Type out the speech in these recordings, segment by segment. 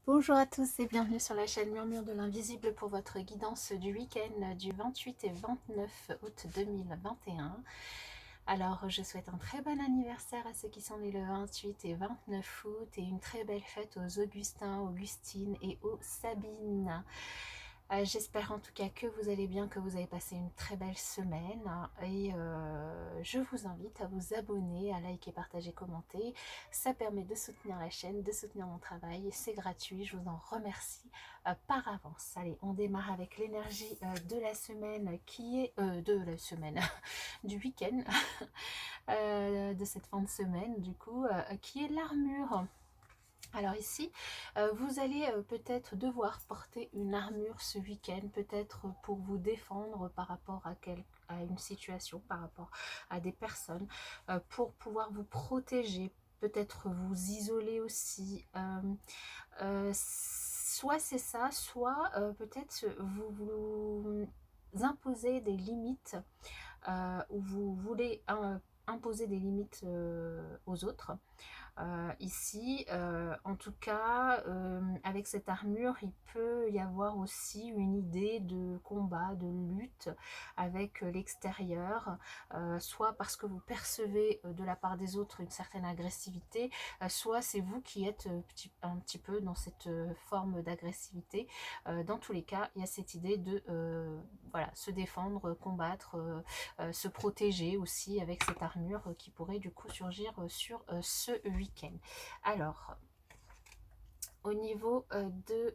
Bonjour à tous et bienvenue sur la chaîne Murmure de l'Invisible pour votre guidance du week-end du 28 et 29 août 2021. Alors, je souhaite un très bon anniversaire à ceux qui sont nés le 28 et 29 août et une très belle fête aux Augustins, Augustines et aux Sabines. J'espère en tout cas que vous allez bien, que vous avez passé une très belle semaine et je vous invite à vous abonner, à liker, partager, commenter. Ça permet de soutenir la chaîne, de soutenir mon travail. C'est gratuit, je vous en remercie par avance. Allez, on démarre avec l'énergie de la semaine qui est du week-end, de cette fin de semaine du coup, qui est l'armure. Alors ici, vous allez peut-être devoir porter une armure ce week-end, peut-être pour vous défendre par rapport à une situation, par rapport à des personnes, pour pouvoir vous protéger, peut-être vous isoler aussi. Soit c'est ça, soit peut-être vous imposez des limites, ou vous voulez imposer des limites aux autres. Ici, en tout cas, avec cette armure, il peut y avoir aussi une idée de combat, de lutte avec l'extérieur, soit parce que vous percevez de la part des autres une certaine agressivité, soit c'est vous qui êtes un petit peu dans cette forme d'agressivité. Dans tous les cas, il y a cette idée de voilà, se défendre, combattre, se protéger aussi avec cette armure qui pourrait du coup surgir sur ce week-end. Alors, au niveau de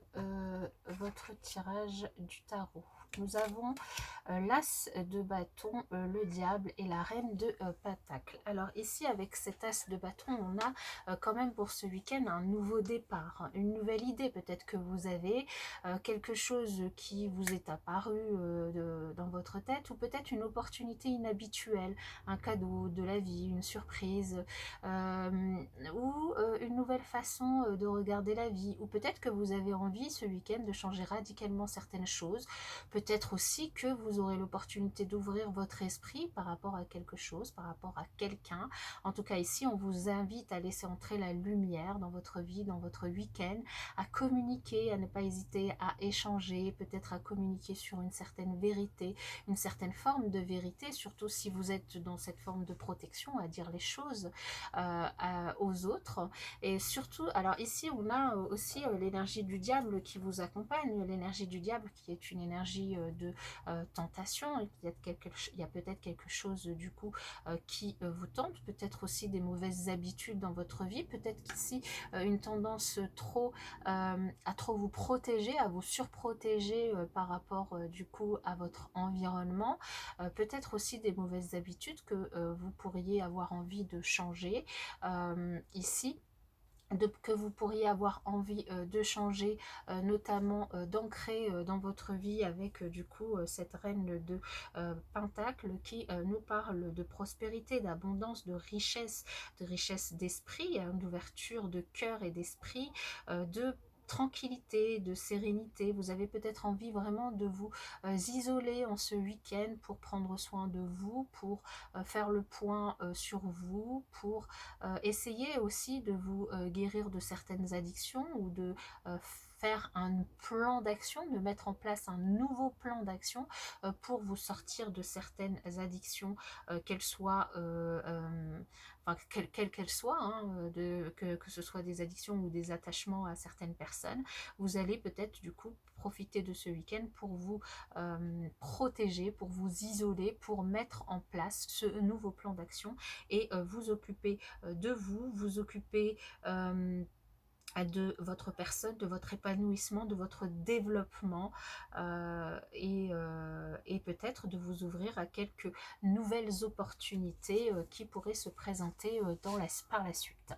votre tirage du tarot, nous avons l'as de bâton, le diable et la reine de pentacle. Alors ici, avec cet as de bâton, on a quand même pour ce week-end un nouveau départ, hein, une nouvelle idée peut-être que vous avez, quelque chose qui vous est apparu dans votre tête, ou peut-être une opportunité inhabituelle, un cadeau de la vie, une surprise, ou une nouvelle façon de regarder la vie, ou peut-être que vous avez envie ce week-end de changer radicalement certaines choses. Peut-être aussi que vous aurez l'opportunité d'ouvrir votre esprit par rapport à quelque chose, par rapport à quelqu'un. En tout cas, ici, on vous invite à laisser entrer la lumière dans votre vie, dans votre week-end, à communiquer, à ne pas hésiter à échanger, peut-être à communiquer sur une certaine vérité, une certaine forme de vérité, surtout si vous êtes dans cette forme de protection, à dire les choses aux autres. Et surtout, alors ici, on a aussi l'énergie du diable qui vous accompagne, l'énergie du diable qui est une énergie de tentation. Il y a peut-être quelque chose du coup qui vous tente, peut-être aussi des mauvaises habitudes dans votre vie, peut-être qu'ici une tendance à trop vous protéger, à vous surprotéger par rapport du coup à votre environnement, peut-être aussi des mauvaises habitudes que vous pourriez avoir envie de changer ici. Que vous pourriez avoir envie de changer, notamment d'ancrer dans votre vie avec du coup cette reine de pentacle qui nous parle de prospérité, d'abondance, de richesse d'esprit, hein, d'ouverture de cœur et d'esprit, de tranquillité, de sérénité. Vous avez peut-être envie vraiment de vous isoler en ce week-end pour prendre soin de vous, pour faire le point sur vous, pour essayez aussi de vous guérir de certaines addictions, ou de faire un plan d'action, de mettre en place un nouveau plan d'action pour vous sortir de certaines addictions, qu'elles soient, enfin, quelles qu'elles soient, hein, que ce soit des addictions ou des attachements à certaines personnes. Vous allez peut-être du coup profiter de ce week-end pour vous protéger, pour vous isoler, pour mettre en place ce nouveau plan d'action et vous occuper de vous, vous occuper de votre personne, de votre épanouissement, de votre développement, et peut-être de vous ouvrir à quelques nouvelles opportunités qui pourraient se présenter par la suite.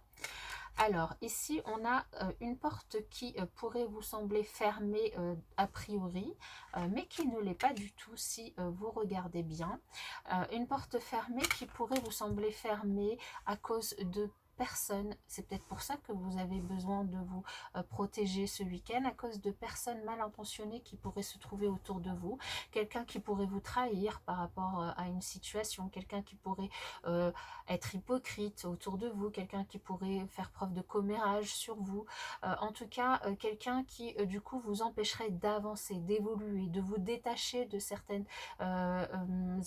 Alors ici on a une porte qui pourrait vous sembler fermée a priori, mais qui ne l'est pas du tout si vous regardez bien. Une porte fermée qui pourrait vous sembler fermée à cause de personnes, c'est peut-être pour ça que vous avez besoin de vous protéger ce week-end, à cause de personnes mal intentionnées qui pourraient se trouver autour de vous, quelqu'un qui pourrait vous trahir par rapport à une situation, quelqu'un qui pourrait être hypocrite autour de vous, quelqu'un qui pourrait faire preuve de commérage sur vous, en tout cas quelqu'un qui du coup vous empêcherait d'avancer, d'évoluer, de vous détacher de certaines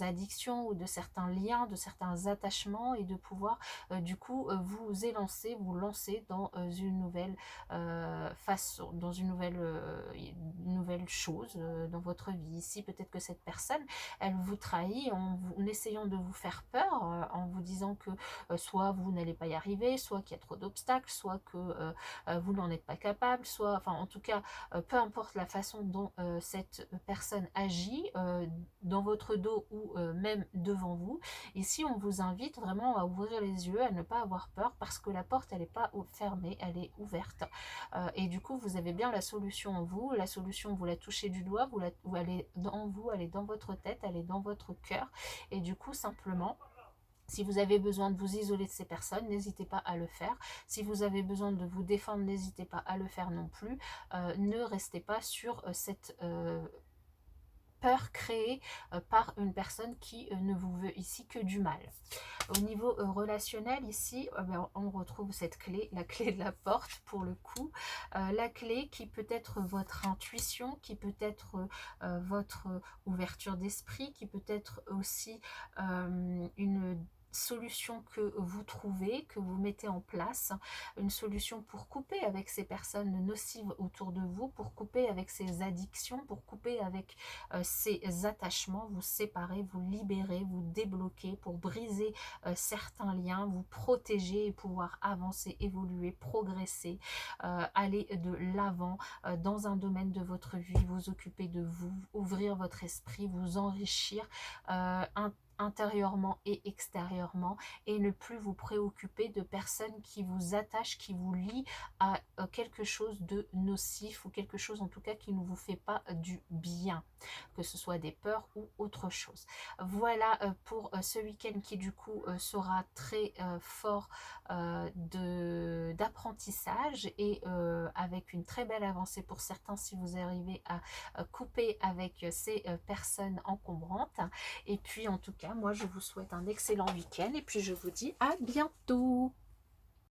addictions ou de certains liens, de certains attachements, et de pouvoir du coup vous élancer, vous lancer dans une nouvelle façon, dans une nouvelle chose dans votre vie. Ici, peut-être que cette personne, elle vous trahit en essayant de vous faire peur, en vous disant que soit vous n'allez pas y arriver, soit qu'il y a trop d'obstacles, soit que vous n'en êtes pas capable, soit, enfin en tout cas, peu importe la façon dont cette personne agit dans votre dos ou même devant vous. Ici, on vous invite vraiment à ouvrir les yeux, à ne pas avoir peur, parce que la porte, elle n'est pas fermée, elle est ouverte. Et du coup, vous avez bien la solution en vous. La solution, vous la touchez du doigt, elle est dans vous, elle est dans votre tête, elle est dans votre cœur. Et du coup, simplement, si vous avez besoin de vous isoler de ces personnes, n'hésitez pas à le faire. Si vous avez besoin de vous défendre, n'hésitez pas à le faire non plus. Ne restez pas sur cette peur créée par une personne qui ne vous veut ici que du mal. Au niveau relationnel, ici, ben, on retrouve cette clé, la clé de la porte pour le coup. La clé qui peut être votre intuition, qui peut être votre ouverture d'esprit, qui peut être aussi une solution que vous trouvez, que vous mettez en place, une solution pour couper avec ces personnes nocives autour de vous, pour couper avec ces addictions, pour couper avec ces attachements, vous séparer, vous libérer, vous débloquer, pour briser certains liens, vous protéger et pouvoir avancer, évoluer, progresser, aller de l'avant dans un domaine de votre vie, vous occuper de vous, ouvrir votre esprit, vous enrichir intérieurement et extérieurement, et ne plus vous préoccuper de personnes qui vous attachent, qui vous lient à quelque chose de nocif, ou quelque chose en tout cas qui ne vous fait pas du bien, que ce soit des peurs ou autre chose. Voilà pour ce week-end qui du coup sera très fort d'apprentissage, et avec une très belle avancée pour certains si vous arrivez à couper avec ces personnes encombrantes. Et puis en tout cas, moi je vous souhaite un excellent week-end, et puis je vous dis à bientôt.